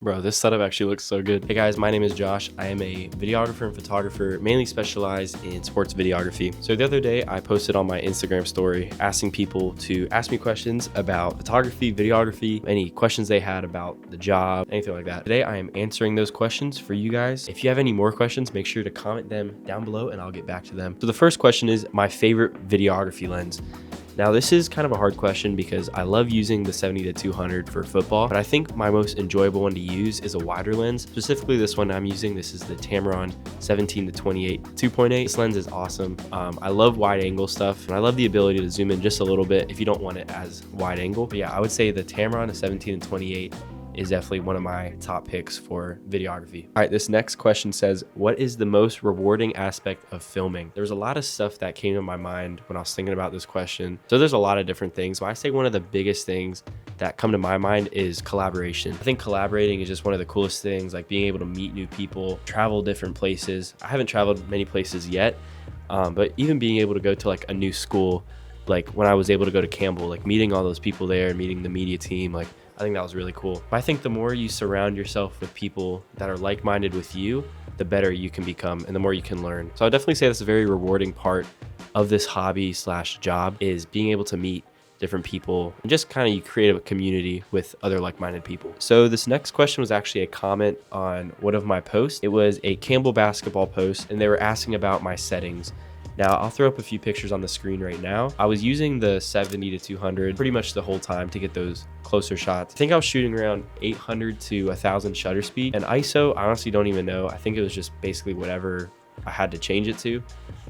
Bro, this setup actually looks so good. Hey guys, my name is Josh. I am a videographer and photographer, mainly specialized in sports videography. So the other day I posted on my Instagram story asking people to ask me questions about photography, videography, any questions they had about the job, anything like that. Today I am answering those questions for you guys. If you have any more questions, make sure to comment them down below and I'll get back to them. So the first question is my favorite videography lens. Now this is kind of a hard question because I love using the 70-200 for football, but I think my most enjoyable one to use is a wider lens. Specifically this one I'm using, this is the Tamron 17-28 2.8. This lens is awesome. I love wide angle stuff and I love the ability to zoom in just a little bit if you don't want it as wide angle. But yeah, I would say the Tamron 17-28 is definitely one of my top picks for videography. All right, this next question says, what is the most rewarding aspect of filming? There's a lot of stuff that came to my mind when I was thinking about this question. So there's a lot of different things. But I say one of the biggest things that come to my mind is collaboration. I think collaborating is just one of the coolest things, like being able to meet new people, travel different places. I haven't traveled many places yet, but even being able to go to like a new school, like when I was able to go to Campbell, like meeting all those people there and meeting the media team, like I think that was really cool. But I think the more you surround yourself with people that are like-minded with you, the better you can become and the more you can learn. So I definitely say that's a very rewarding part of this hobby slash job, is being able to meet different people and just kind of you create a community with other like-minded people. So this next question was actually a comment on one of my posts. It was a Campbell basketball post and they were asking about my settings. Now I'll throw up a few pictures on the screen right now. I was using the 70-200 pretty much the whole time to get those closer shots. I think I was shooting around 800 to 1000 shutter speed, and ISO, I honestly don't even know. I think it was just basically whatever I had to change it to.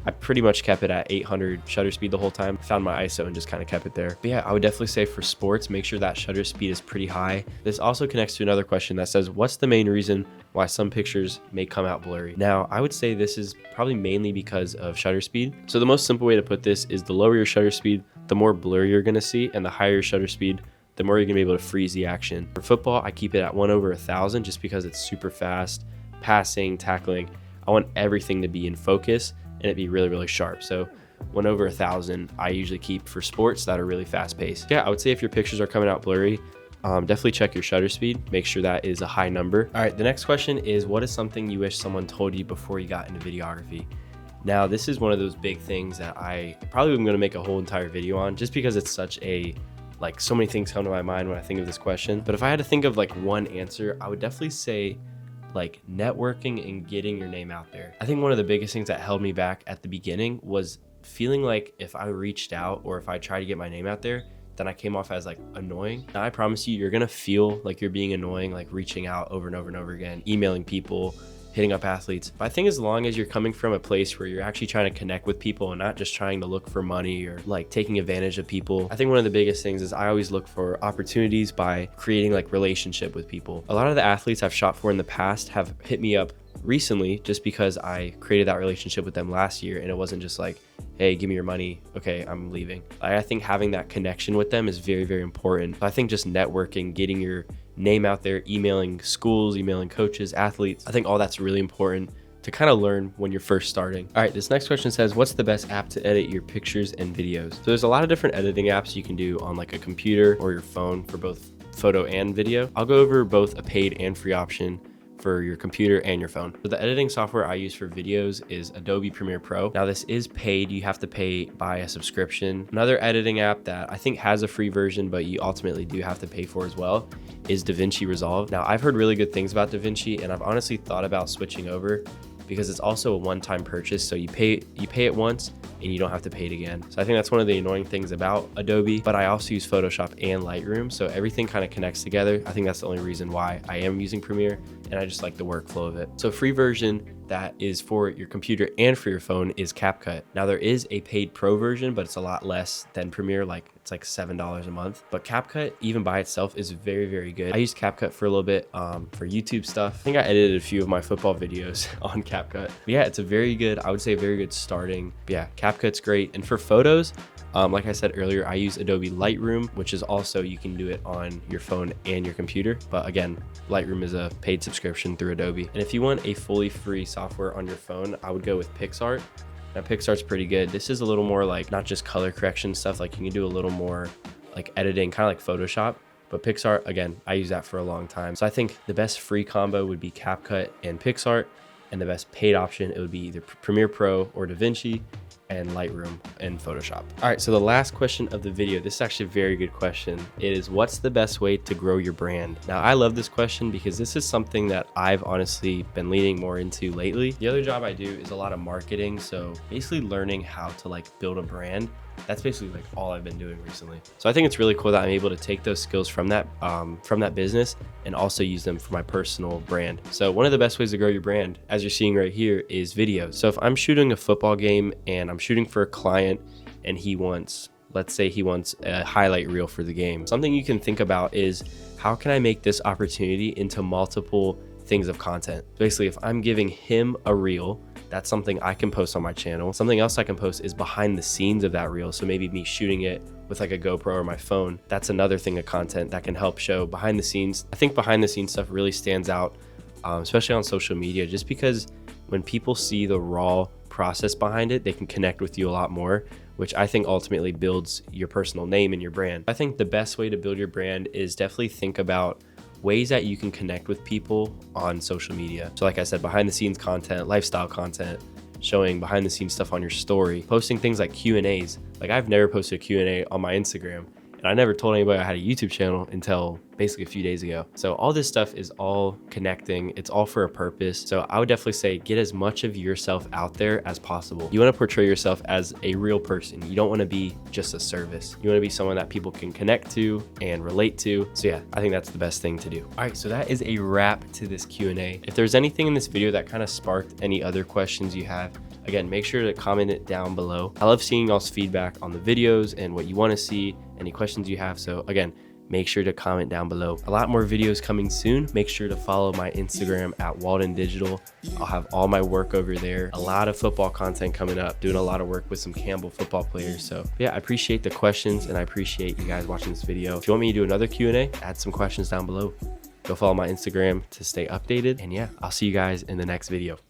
I pretty much kept it at 800 shutter speed the whole time. Found my ISO and just kind of kept it there. But yeah, I would definitely say for sports, make sure that shutter speed is pretty high. This also connects to another question that says, what's the main reason why some pictures may come out blurry? Now, I would say this is probably mainly because of shutter speed. So the most simple way to put this is the lower your shutter speed, the more blur you're gonna see, and the higher your shutter speed, the more you're gonna be able to freeze the action. For football, I keep it at 1/1000 just because it's super fast, passing, tackling. I want everything to be in focus and it be really, really sharp. So 1/1000 I usually keep for sports that are really fast paced. Yeah, I would say if your pictures are coming out blurry, definitely check your shutter speed. Make sure that is a high number. All right, the next question is, what is something you wish someone told you before you got into videography? Now, this is one of those big things that I probably am gonna make a whole entire video on just because it's such a, like so many things come to my mind when I think of this question. But if I had to think of like one answer, I would definitely say like networking and getting your name out there. I think one of the biggest things that held me back at the beginning was feeling like if I reached out or if I tried to get my name out there, then I came off as like annoying. Now I promise you, you're gonna feel like you're being annoying, like reaching out over and over and over again, emailing people, hitting up athletes. But I think as long as you're coming from a place where you're actually trying to connect with people and not just trying to look for money or like taking advantage of people, I think one of the biggest things is I always look for opportunities by creating like relationship with people. A lot of the athletes I've shot for in the past have hit me up recently just because I created that relationship with them last year and it wasn't just like, hey, give me your money, okay, I'm leaving. I think having that connection with them is very, very important. I think just networking, getting your name out there, emailing schools, emailing coaches, athletes, I think all that's really important to kind of learn when you're first starting. All right, this next question says, what's the best app to edit your pictures and videos? So there's a lot of different editing apps you can do on like a computer or your phone for both photo and video. I'll go over both a paid and free option for your computer and your phone. So the editing software I use for videos is Adobe Premiere Pro. Now this is paid, you have to pay by a subscription. Another editing app that I think has a free version, but you ultimately do have to pay for as well, is DaVinci Resolve. Now I've heard really good things about DaVinci and I've honestly thought about switching over because it's also a one-time purchase. So you pay it once and you don't have to pay it again. So I think that's one of the annoying things about Adobe, but I also use Photoshop and Lightroom. So everything kind of connects together. I think that's the only reason why I am using Premiere and I just like the workflow of it. So free version that is for your computer and for your phone is CapCut. Now there is a paid pro version, but it's a lot less than Premiere. Like it's like $7 a month, but CapCut even by itself is very, very good. I used CapCut for a little bit for YouTube stuff. I think I edited a few of my football videos on CapCut. But yeah, it's a very good, I would say a very good starting. But yeah, CapCut's great. And for photos, like I said earlier, I use Adobe Lightroom, which is also, you can do it on your phone and your computer. But again, Lightroom is a paid subscription through Adobe. And if you want a fully free software on your phone, I would go with PixArt. Now PixArt's pretty good. This is a little more like not just color correction stuff, like you can do a little more like editing, kind of like Photoshop. But PixArt, again, I use that for a long time. So I think the best free combo would be CapCut and PixArt, and the best paid option, it would be either Premiere Pro or DaVinci, and Lightroom and Photoshop. All right, so the last question of the video, this is actually a very good question. It is, what's the best way to grow your brand? Now, I love this question because this is something that I've honestly been leaning more into lately. The other job I do is a lot of marketing. So basically learning how to like build a brand. That's basically like all I've been doing recently. So I think it's really cool that I'm able to take those skills from that business and also use them for my personal brand. So one of the best ways to grow your brand, as you're seeing right here, is videos. So if I'm shooting a football game and I'm shooting for a client and let's say he wants a highlight reel for the game, something you can think about is, how can I make this opportunity into multiple things of content? Basically, if I'm giving him a reel, that's something I can post on my channel. Something else I can post is behind the scenes of that reel. So maybe me shooting it with like a GoPro or my phone. That's another thing of content that can help show behind the scenes. I think behind the scenes stuff really stands out, especially on social media, just because when people see the raw process behind it, they can connect with you a lot more, which I think ultimately builds your personal name and your brand. I think the best way to build your brand is definitely think about ways that you can connect with people on social media. So like I said, behind the scenes content, lifestyle content, showing behind the scenes stuff on your story, posting things like Q&As. Like I've never posted a Q&A on my Instagram, and I never told anybody I had a YouTube channel until basically a few days ago. So all this stuff is all connecting. It's all for a purpose. So I would definitely say get as much of yourself out there as possible. You want to portray yourself as a real person. You don't want to be just a service. You want to be someone that people can connect to and relate to. So yeah, I think that's the best thing to do. All right, so that is a wrap to this Q&A. If there's anything in this video that kind of sparked any other questions you have, again, make sure to comment it down below. I love seeing y'all's feedback on the videos and what you want to see, any questions you have. So again, make sure to comment down below. A lot more videos coming soon. Make sure to follow my Instagram at Walden Digital. I'll have all my work over there. A lot of football content coming up, doing a lot of work with some Campbell football players. So yeah, I appreciate the questions and I appreciate you guys watching this video. If you want me to do another Q&A, add some questions down below. Go follow my Instagram to stay updated. And yeah, I'll see you guys in the next video.